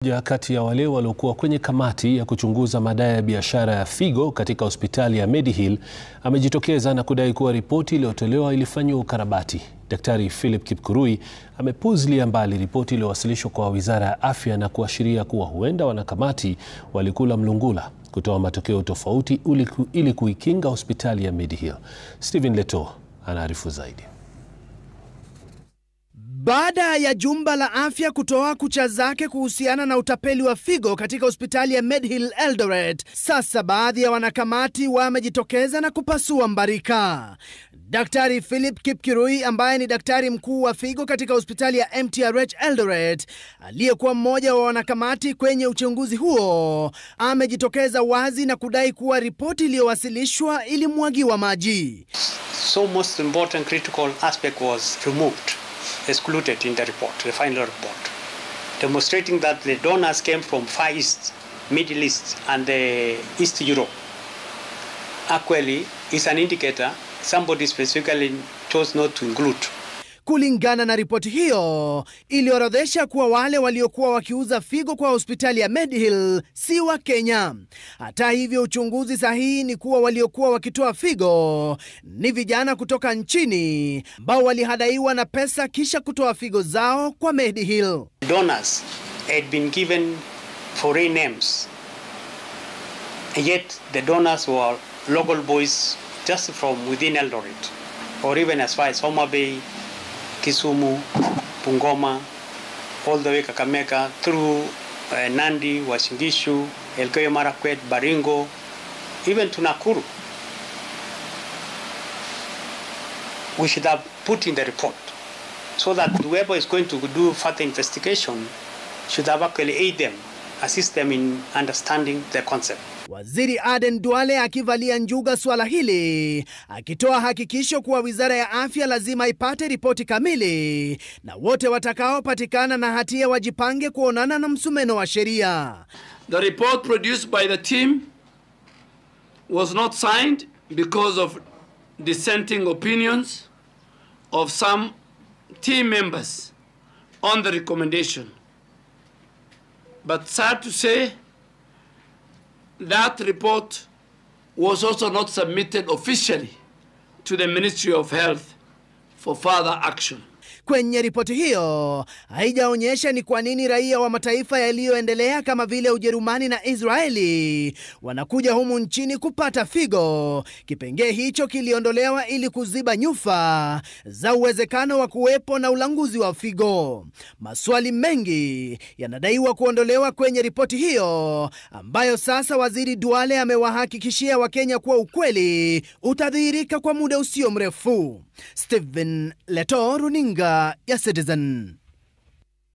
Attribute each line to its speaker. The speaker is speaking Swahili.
Speaker 1: Mmoja kati ya wale waliokuwa kwenye kamati ya kuchunguza madai ya biashara ya figo katika hospitali ya Mediheal amejitokeza na kudai kuwa ripoti iliyotolewa ilifanywa ukarabati. Daktari Philip Kipkurui amepuuzilia mbali ripoti iliyowasilishwa kwa Wizara ya Afya na kuashiria kuwa huenda wanakamati walikula mlungula kutoa matokeo tofauti ili kuikinga hospitali ya Mediheal. Stephen Leto anaarifu zaidi.
Speaker 2: Baada ya jumba la afya kutoa kucha zake kuhusiana na utapeli wa figo katika hospitali ya Mediheal Eldoret, sasa baadhi ya wanakamati wamejitokeza na kupasua mbarika. Daktari Philip Kipkurui ambaye ni daktari mkuu wa figo katika hospitali ya MTRH Eldoret, aliyekuwa mmoja wa wanakamati kwenye uchunguzi huo, amejitokeza wazi na kudai kuwa ripoti iliyowasilishwa ilimwagiwa maji.
Speaker 3: So most important critical aspect was removed, excluded in the report, the final report, demonstrating that the donors came from Far East, Middle East and the East Europe. Actually, it's an indicator somebody specifically chose not to include.
Speaker 2: Kulingana na ripoti hiyo, iliorodhesha kuwa wale waliokuwa wakiuza figo kwa hospitali ya Mediheal si wa Kenya. Hata hivyo, uchunguzi sahihi ni kuwa waliokuwa wakitoa figo ni vijana kutoka nchini ambao walihadaiwa na pesa kisha kutoa figo zao kwa Mediheal.
Speaker 3: Donors had been given foreign names, yet the donors were local boys just from within Eldoret, or even as far as Homa Bay, Kisumu, Bungoma, all the way Kakamega, through Nandi, Uasin Gishu, Elgeyo Marakwet, Baringo, even to Nakuru. We should have put in the report so that whoever is going to do further investigation should have actually aid them, assist them in understanding the concept.
Speaker 2: Waziri Aden Duale akivalia njuga swala hili, akitoa hakikisho kuwa Wizara ya Afya lazima ipate ripoti kamili na wote watakaopatikana na hatia wajipange kuonana na msumeno wa sheria.
Speaker 4: The report produced by the team was not signed because of dissenting opinions of some team members on the recommendation. But sad to say, that report was also not submitted officially to the Ministry of Health for further action.
Speaker 2: Kwenye ripoti hiyo, haijaonyesha ni kwa nini raia wa mataifa yaliyoendelea kama vile Ujerumani na Israeli wanakuja humu nchini kupata figo. Kipengee hicho kiliondolewa ili kuziba nyufa za uwezekano wa kuwepo na ulanguzi wa figo. Maswali mengi yanadaiwa kuondolewa kwenye ripoti hiyo, ambayo sasa Waziri Duale amewahakikishia Wakenya kuwa ukweli utadhihirika kwa muda usio mrefu. Stephen Leto, runinga ya Citizen.